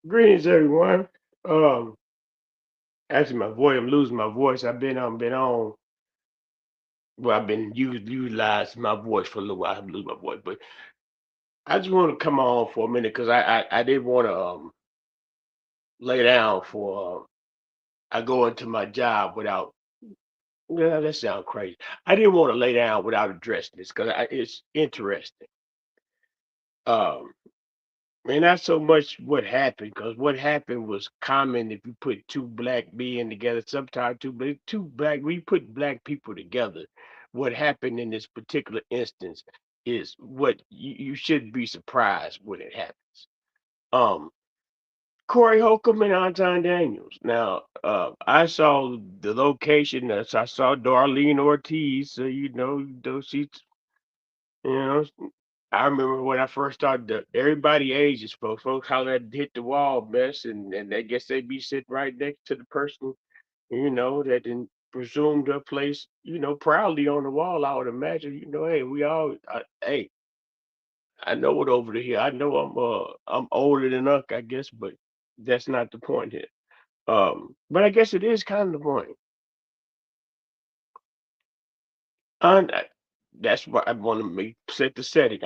Greetings, everyone. Um, Actually, my voice, I'm losing my voice. I've been on. Well, I've been utilizing my voice for a little while. I'm losing my voice, but I just want to come on for a minute because I didn't want to lay down for. I go into my job without. Well, that sounds crazy. I didn't want to lay down without addressing this because it's interesting. Um, And not so much what happened, because what happened was common if you put two black men together. Sometimes two black we put black people together. What happened in this particular instance is what you should be surprised when it happens. Um, Corey Holcomb and Anton Daniels. Now, I saw the location. I saw Darlene Ortiz. So those she's you know, I remember when I first started, everybody ages, folks. Folks holler at hit the wall mess, and I guess they be sitting right next to the person, that then presumed their place, proudly on the wall. I would imagine, hey, hey, I know it over here. I know I'm older than Unc, I guess, but that's not the point here. But I guess it is kind of the point. And that's why I want to make set the setting.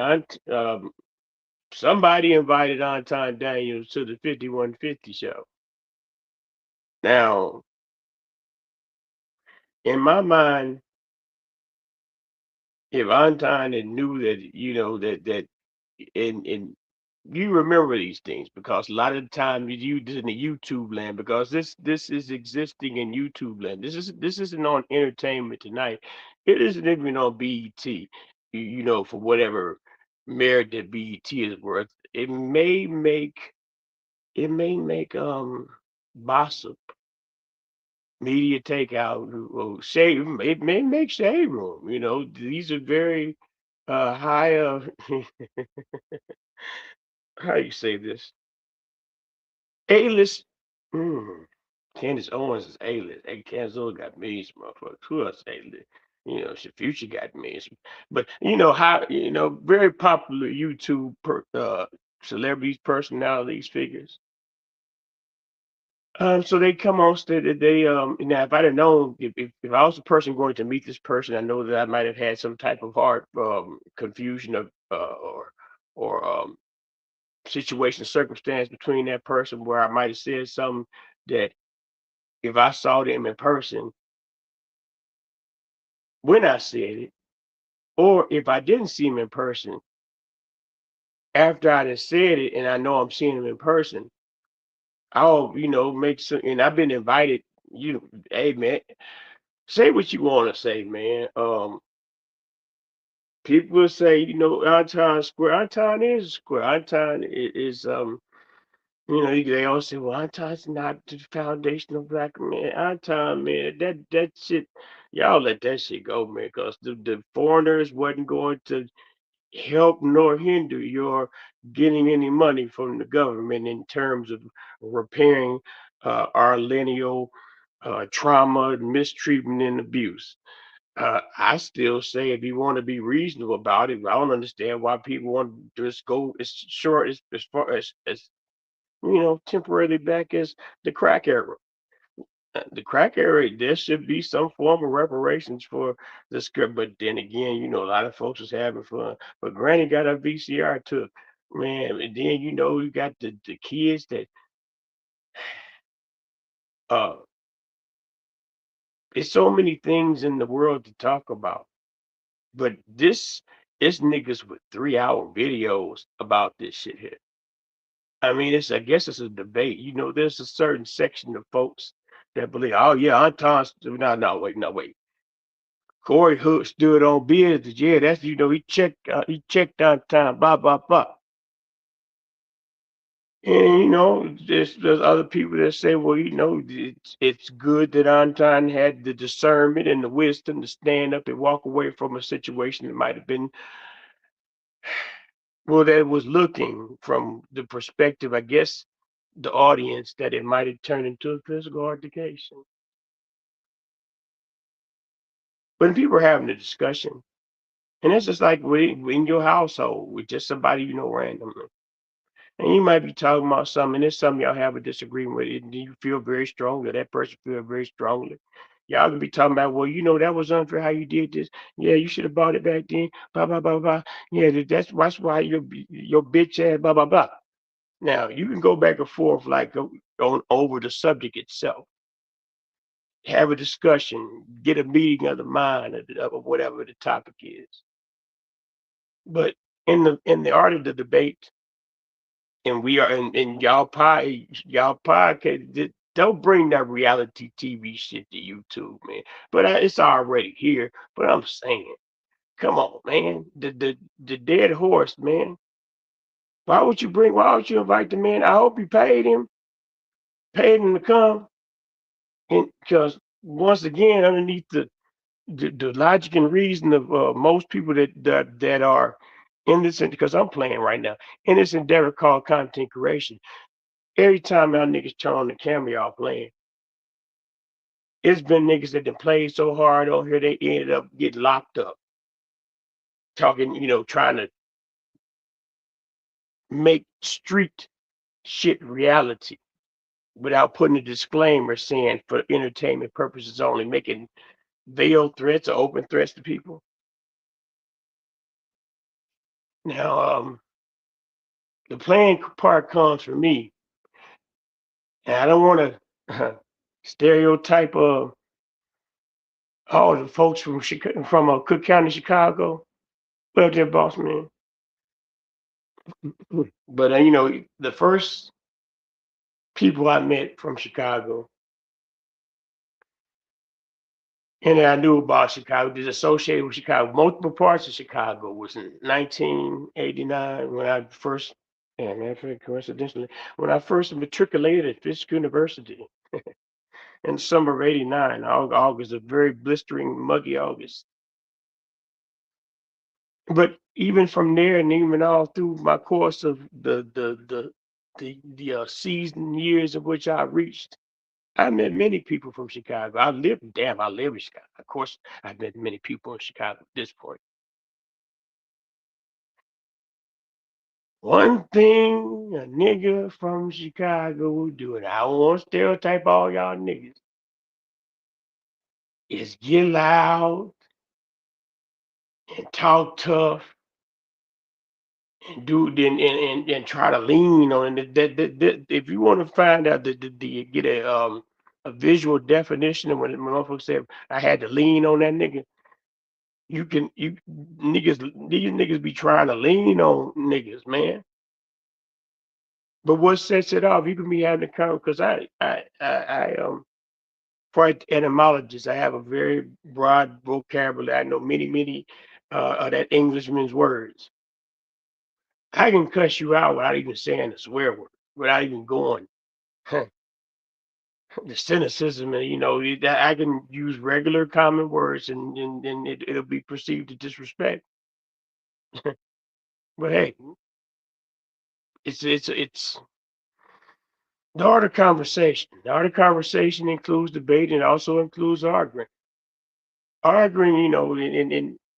Somebody invited Anton Daniels to the 5150 show. Now, in my mind, if Anton had knew that, and you remember these things because a lot of the time you in the YouTube land because this is existing in YouTube land. This isn't on Entertainment Tonight. It isn't even on BET. For whatever merit that BET is worth, it may make Bossip media takeout or shade. It may make shade room. These are very high. How you say this? A-list. Mm, Candace Owens is A-list. Hey, Candace Owens got millions, motherfuckers. Who else A-list? Future got millions. But how very popular YouTube celebrities, personalities, figures. So they come on stage. They now if I'd have known if I was the person going to meet this person, I know that I might have had some type of heart confusion of or situation circumstance between that person where I might have said something that if I saw them in person when I said it, or if I didn't see him in person after I had said it and I know I'm seeing him in person, I'll make some. And I've been invited. Hey man, say what you want to say, man. People will say, Anton Square. Anton is a square. Anton is they all say, well, Anton's not the foundation of black man. Anton, man, that shit, y'all let that shit go, man, because the foreigners wasn't going to help nor hinder your getting any money from the government in terms of repairing our lineal trauma, mistreatment, and abuse. I still say if you want to be reasonable about it, I don't understand why people want to just go as short as far as temporarily back as the crack era. The crack era, there should be some form of reparations for the script, but then again, a lot of folks was having fun. But Granny got a VCR took, man, and then you got the kids that uh, there's so many things in the world to talk about. But this is niggas with 3 hour videos about this shit here. I mean, I guess it's a debate. There's a certain section of folks that believe, oh yeah, Anton's no, wait. Corey Hook stood on business. Yeah, that's he checked Anton, blah blah blah. And there's other people that say, well, it's good that Anton had the discernment and the wisdom to stand up and walk away from a situation that might have been well, that was looking from the perspective, I guess, the audience that it might have turned into a physical altercation. When people are having a discussion, and it's just like in your household with just somebody randomly. And you might be talking about something, and there's something y'all have a disagreement with, and you feel very strongly, that person feel very strongly. Y'all gonna be talking about, well, that was unfair how you did this. Yeah, you should have bought it back then. Blah blah blah blah. Yeah, that's why your bitch ass blah blah blah. Now you can go back and forth like on over the subject itself, have a discussion, get a meeting of the mind of whatever the topic is. But in the art of the debate, and we are in y'all podcast. Don't bring that reality TV shit to YouTube, man. But it's already here. But I'm saying, come on, man. The dead horse, man. Why would you invite the man? I hope you paid him to come, and because once again, underneath the logic and reason of most people that are in this, because I'm playing right now in this endeavor called content creation. Every time y'all niggas turn on the camera, y'all playing. It's been niggas that done played so hard on here they ended up getting locked up. Talking, trying to make street shit reality without putting a disclaimer saying for entertainment purposes only, making veiled threats or open threats to people. Now, the playing part comes for me, and I don't want to stereotype all the folks from Cook County, Chicago. Well, there, boss man. But the first people I met from Chicago, and I knew about Chicago, is associated with Chicago. Multiple parts of Chicago was in 1989 when I first, yeah, matter of fact, coincidentally, when I first matriculated at Fisk University in the summer of '89, August, a very blistering, muggy August. But even from there, and even all through my course of the season years of which I reached, I met many people from Chicago. I live in Chicago. Of course, I've met many people in Chicago at this point. One thing a nigga from Chicago will do, and I don't want to stereotype all y'all niggas, is get loud and talk tough and and try to lean on it. If you want to find out get a visual definition of when motherfuckers said I had to lean on that nigga, you niggas these niggas be trying to lean on niggas, man. But what sets it off? You can be having a conversation because I for etymologists, I have a very broad vocabulary. I know many of that Englishman's words. I can cuss you out without even saying a swear word, without even going the cynicism, and that I can use regular common words, and it'll be perceived as disrespect. But hey, it's the art of conversation. The art of conversation includes debate and also includes arguing. Arguing,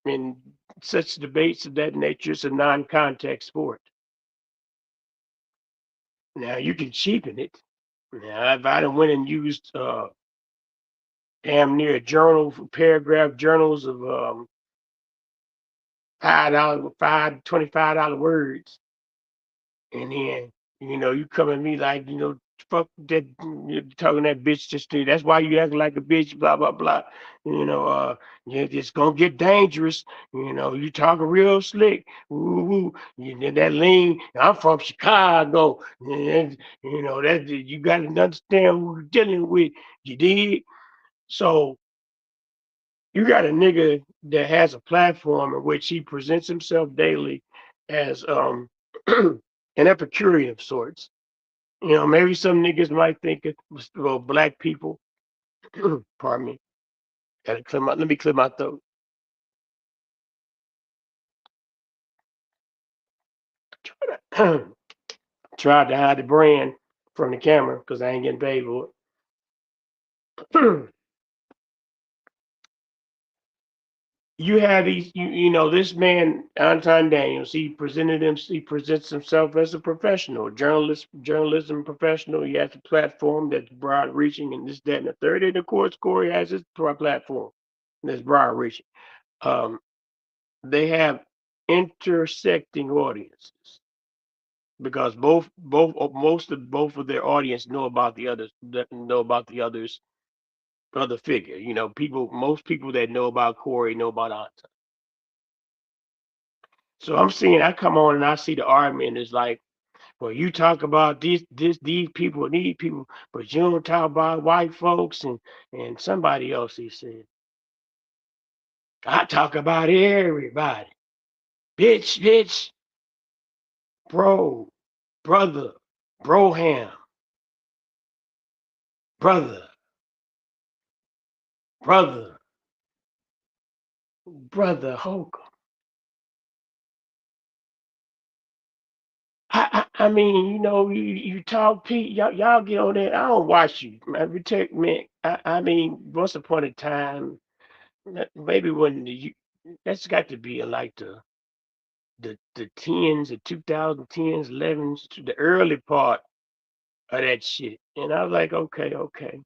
in such debates of that nature, it's a non-contact sport. Now you can cheapen it. Now, if I done went and used damn near paragraph journals of $25 words, and then you come at me like fuck that, you're talking that bitch just did. That's why you acting like a bitch, blah blah blah. Yeah, it's gonna get dangerous. You talking real slick. Ooh, that lean. I'm from Chicago. And, that you got to understand who you're dealing with. You did. So you got a nigga that has a platform in which he presents himself daily as an Epicurean of sorts. Maybe some niggas might think it was, well, black people. Pardon me. Let me clear my throat. Tried to hide the brand from the camera because I ain't getting paid for it. You have these, this man, Anton Daniels, he presents himself as a professional, journalism professional. He has a platform that's broad reaching and this, that, and the third. And of course, Corey has his platform that's broad reaching. Um, they have intersecting audiences because most of their audience know about the others, other figure. Most people that know about Corey know about Anton. So I come on and I see the argument is like, well, you talk about these people, but you don't talk about white folks and somebody else. He said, I talk about everybody, bitch, bro, brother, broham, brother, brother, brother Holcomb. I mean, you talk, Pete, y'all get on there. I don't watch you, man. Protect me. I mean, once upon a time, maybe when that's got to be in like the tens, the 2010s, 11s, to the early part of that shit. And I was like, okay.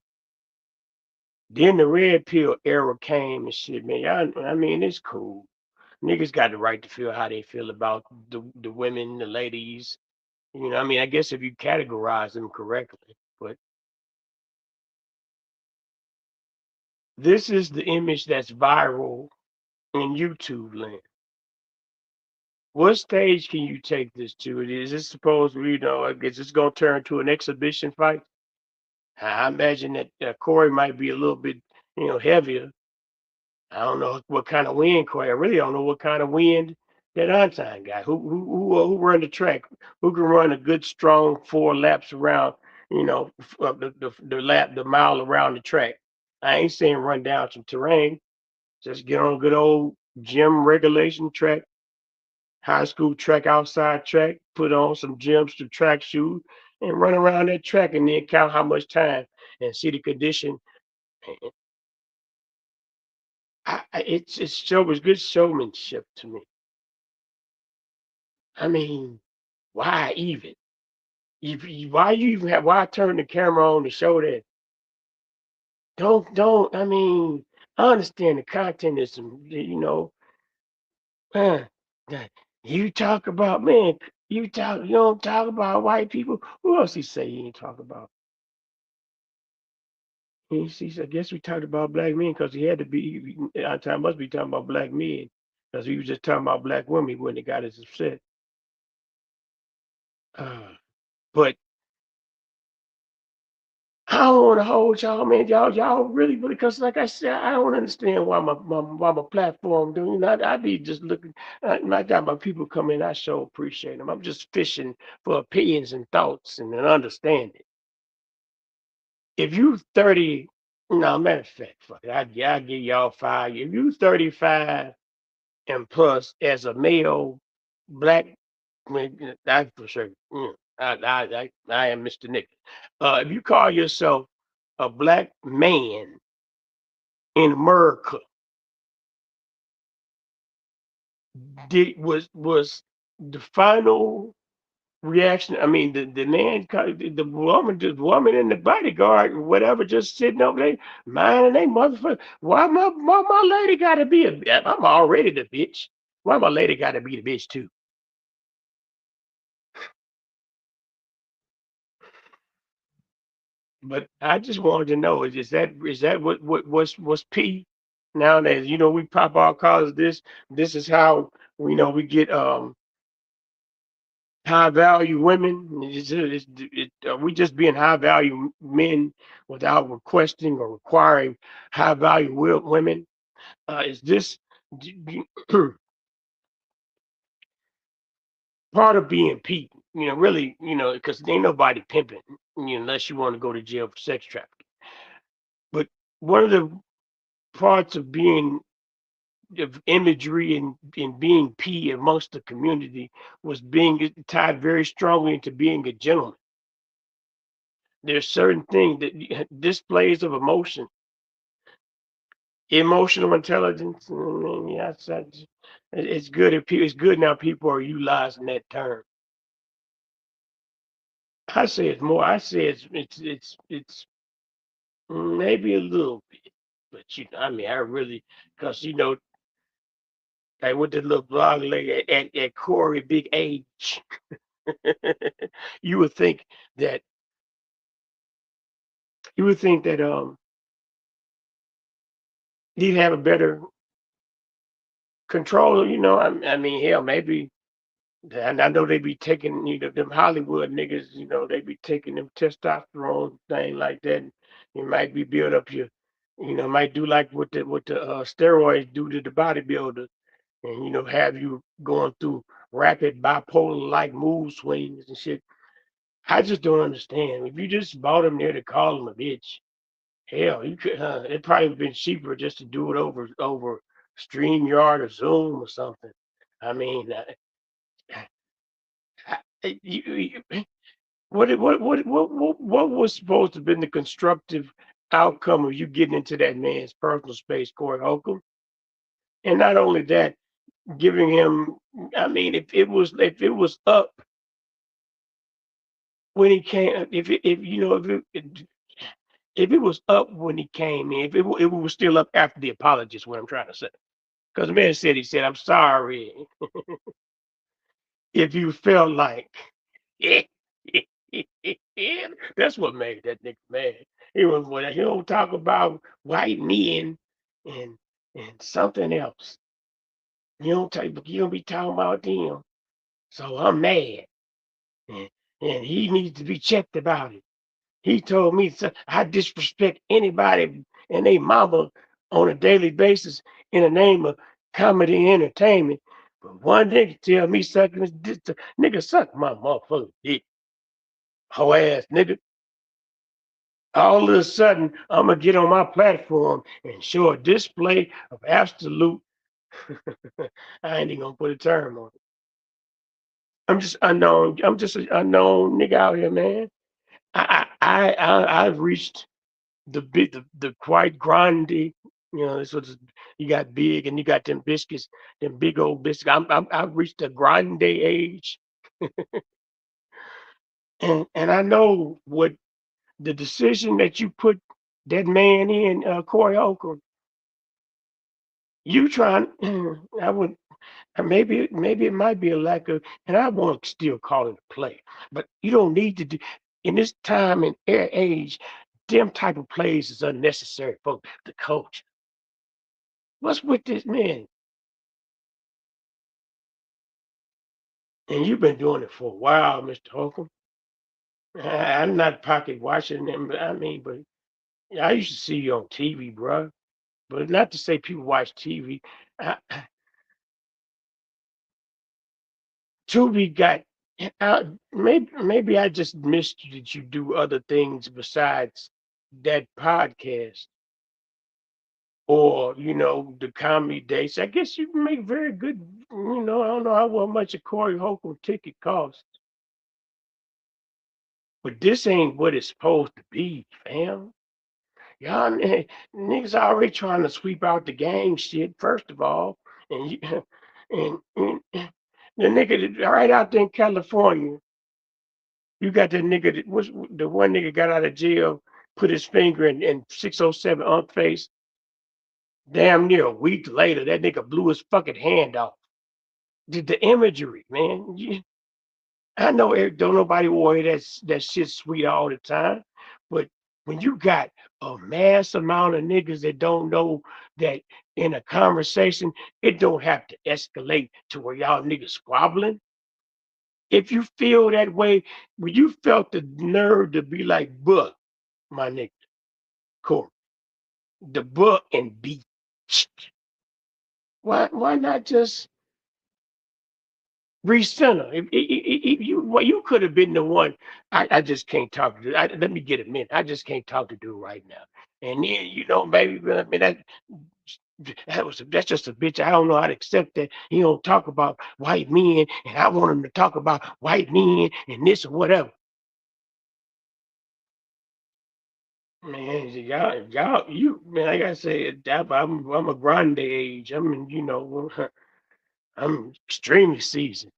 Then the red pill era came and shit, man. I mean, it's cool. Niggas got the right to feel how they feel about the women, the ladies. I mean, I guess if you categorize them correctly. But this is the image that's viral in YouTube land. What stage can you take this to? Is this supposed to, I guess it's going to turn to an exhibition fight? I imagine that Corey might be a little bit, heavier. I don't know what kind of wind, Corey. I really don't know what kind of wind that Anton got. Who run the track? Who can run a good strong 4 laps around? The mile around the track. I ain't saying run down some terrain. Just get on a good old gym regulation track, high school track, outside track. Put on some gyms, some track shoes, and run around that track, and then count how much time and see the condition. It's good showmanship to me. I mean, why even? Why you even have? Why turn the camera on to show that? Don't. I mean, I understand the content is some. Uh, that you talk about man. You don't talk about white people. Who else he say he ain't talk about? He said, I guess we talked about black men because he had to be. Our time must be talking about black men because he was just talking about black women when he got us upset. Uh, but I don't want to hold y'all, man. Y'all really, because like I said, I don't understand why my platform doing that. I be just looking. I got my people come in. I sure appreciate them. I'm just fishing for opinions and thoughts and an understanding. If you 30, no matter of fact, fuck it. I give y'all 5 years. If you 35 and plus as a male, black, man, that's for sure. I am Mr. Nick. If you call yourself a black man in America, was the final reaction. I mean, the man, the woman in the bodyguard, whatever, just sitting over there, minding they motherfucker. Why my lady got to be a? I'm already the bitch. Why my lady got to be the bitch too? But I just wanted to know is that what's P nowadays? We pop our collars. This is how we get high value women. Are we just being high value men without requesting or requiring high value women? Is this part of being Pete? Really, because ain't nobody pimping, unless you want to go to jail for sex trafficking. But one of the parts of being of imagery and being P amongst the community was being tied very strongly into being a gentleman. There's certain things that displays of emotion Emotional intelligence. Yeah, it's good if people. It's good now. People are utilizing that term. I say it's more. I say it's maybe a little bit, but I mean, I really, because like with the little blog lady at Corey Big Age, you would think that you would think that he'd have a better control. I mean, hell, maybe. And I know they be taking, them Hollywood niggas, they be taking them testosterone thing like that. You might be build up might do like what the steroids do to the bodybuilder, and have you going through rapid bipolar like mood swings and shit. I just don't understand. If you just bought him there to call him a bitch, hell, you could. It probably been cheaper just to do it over StreamYard or Zoom or something. I mean, what was supposed to have been the constructive outcome of you getting into that man's personal space, Corey Holcomb? And not only that, giving him. I mean, if it was up when he came, if you know if it was up when he came in, if it was still up after the apology, is what I'm trying to say. Because the man said I'm sorry if you felt like. That's what made that nigga mad. He don't talk about white men and something else. You don't be talking about them. So I'm mad. And, he needs to be checked about it. He told me I disrespect anybody and they mama on a daily basis in the name of comedy and entertainment. But one nigga tell me sucking this nigga suck my motherfucking dick. Hoe ass nigga. All of a sudden, I'm gonna get on my platform and show a display of absolute. I ain't even gonna put a term on it. I'm just unknown. I'm just an unknown nigga out here, man. I've reached the quite grande. This was you got big and you got them biscuits, them big old biscuits. I've reached the grande age, and I know what the decision that you put that man in, Corey Holcomb. You trying? I would. Maybe it might be a lack of, and I want to still call it a play, but you don't need to do in this time and age. Them type of plays is unnecessary for the coach. What's with this man? And you've been doing it for a while, Mr. Holcomb. I'm not pocket watching them. I mean, but I used to see you on TV, bro. But not to say people watch TV. I, Tubi got. Maybe I just missed you that you do other things besides that podcast or the comedy dates. I guess you make very good. I don't know how much a Corey Holcomb ticket costs, but this ain't what it's supposed to be, fam. Y'all niggas already trying to sweep out the gang shit first of all, and you, and the nigga right out there in California. You got that nigga that was the one nigga got out of jail, put his finger in 607 Unc face. Damn near a week later, that nigga blew his fucking hand off. The imagery, man. I know don't nobody worry that shit sweet all the time, but when you got a mass amount of niggas that don't know that in a conversation, it don't have to escalate to where y'all niggas squabbling. If you feel that way, when you felt the nerve to be like, "Buck, my nigga, Corey, the book and beat." Why not just recenter? If you could have been the one. I just can't talk to. Let me get a minute. I just can't talk to dude right now. And then maybe I mean that's just a bitch. I don't know how to accept that. He don't talk about white men, and I want him to talk about white men and this or whatever. Man, you man, like I said, I'm a grande age. I'm extremely seasoned.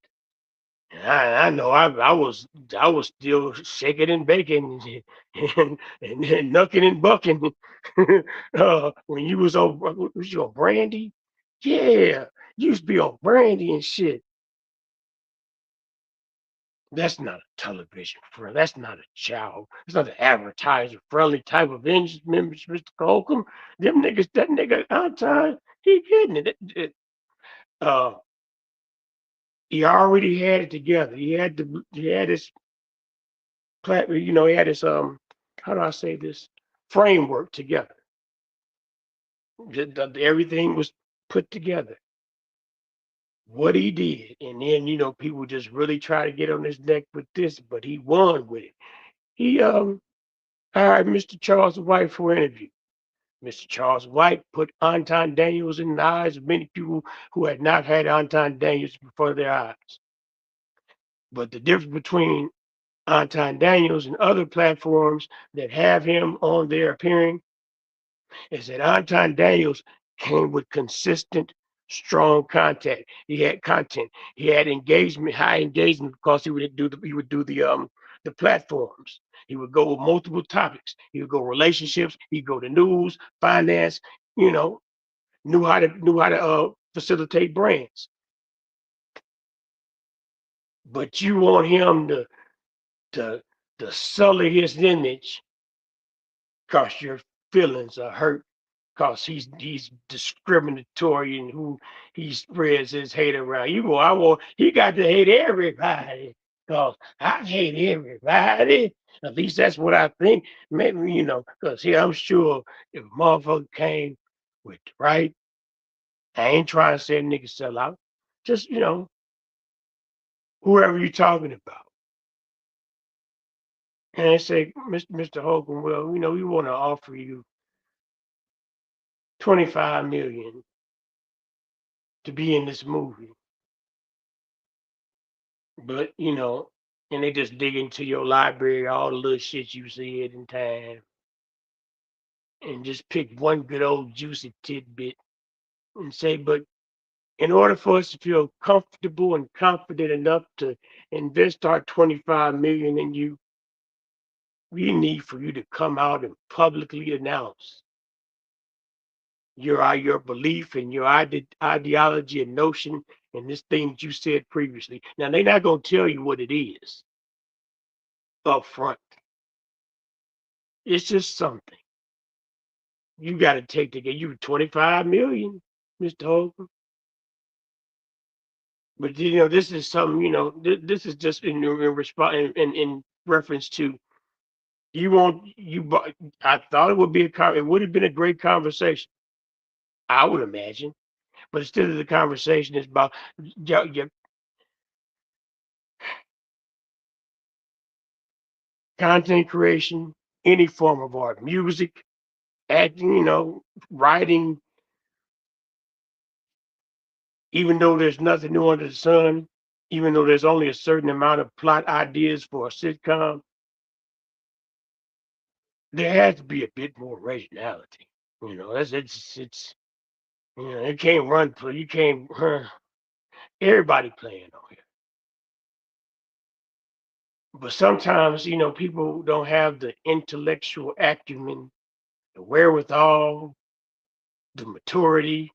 And I know I was still shaking and baking and knucking and bucking when you was you on brandy? Yeah, you used to be on brandy and shit. That's not a television friend. That's not a child. It's not an advertiser friendly type of members, Mr. Holcomb. Them niggas, that nigga Anton, he getting it. Uh, he already had it together. He had his he had his how do I say this framework together. Everything was put together. What he did, and then people just really try to get on his neck with this, but he won with it. He hired Mr. Charles White for an interview. Mr. Charles White put Anton Daniels in the eyes of many people who had not had Anton Daniels before their eyes. But the difference between Anton Daniels and other platforms that have him on there appearing is that Anton Daniels came with consistent, strong contact. He had content. He had engagement, high engagement, because he would do the platforms. He would go with multiple topics. He would go relationships. He'd go to news, finance. You know, knew how to facilitate brands. But you want him to to sully his image because your feelings are hurt because he's discriminatory in who he spreads his hate around. He got to hate everybody because I hate everybody. At least that's what I think. Maybe, because here I'm sure if a motherfucker came with the right, I ain't trying to say a nigga sell out. Just, whoever you're talking about. And they say, Mr. Hogan, well, we want to offer you 25 million to be in this movie. But, and they just dig into your library, all the little shit you said in time, and just pick one good old juicy tidbit and say, but in order for us to feel comfortable and confident enough to invest our 25 million in you, we need for you to come out and publicly announce your belief and your ideology and notion and this thing that you said previously. Now they're not gonna tell you what it is up front. It's just something you got to take to get you 25 million, Mr. Holcomb. But this is something. This is just in response in reference to you want you. I thought it would be it would have been a great conversation. I would imagine, but instead of the conversation is about your content creation, any form of art, music, acting, writing, even though there's nothing new under the sun, even though there's only a certain amount of plot ideas for a sitcom, there has to be a bit more originality. It's it can't run for you can't everybody playing on here. But sometimes, people don't have the intellectual acumen, the wherewithal, the maturity,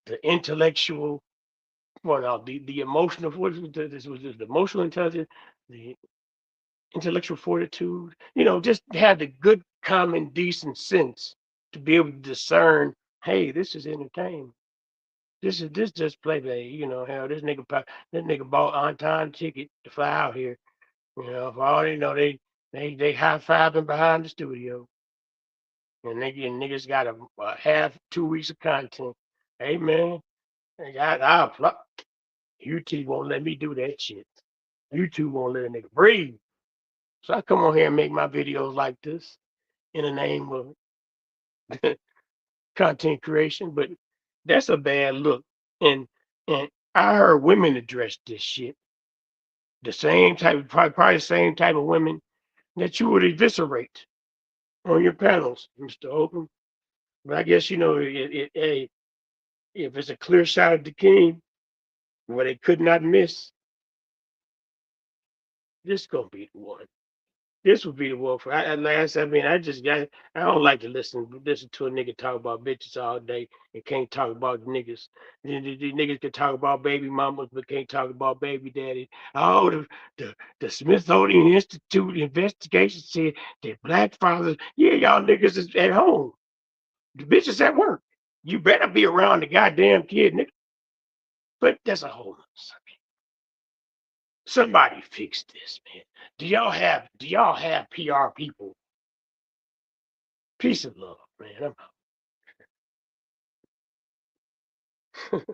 the intellectual, well, no, the emotional, this was the emotional intelligence, the intellectual fortitude, just have the good, common, decent sense to be able to discern, hey, this is entertainment. This just play. Hell, this nigga bought on time ticket to fly out here. For all they know, they high fiving behind the studio, and niggas got a half 2 weeks of content. Hey man, I apply. YouTube won't let me do that shit. YouTube won't let a nigga breathe. So I come on here and make my videos like this in the name of content creation, but that's a bad look. And I heard women address this shit. The same type, probably the same type of women that you would eviscerate on your panels, Mr. Holcomb. But I guess if it's a clear shot at the king where they could not miss, this gonna be the one. This would be the one for. Like I said, I mean, I don't like to listen to a nigga talk about bitches all day and can't talk about niggas. The niggas can talk about baby mamas, but can't talk about baby daddy. Oh, the Smithsonian Institute investigation said that black fathers, yeah, y'all niggas is at home. The bitches at work. You better be around the goddamn kid, nigga. But that's a whole nother subject. Somebody fix this, man. Do y'all have PR people? Peace and love, man. I'm out.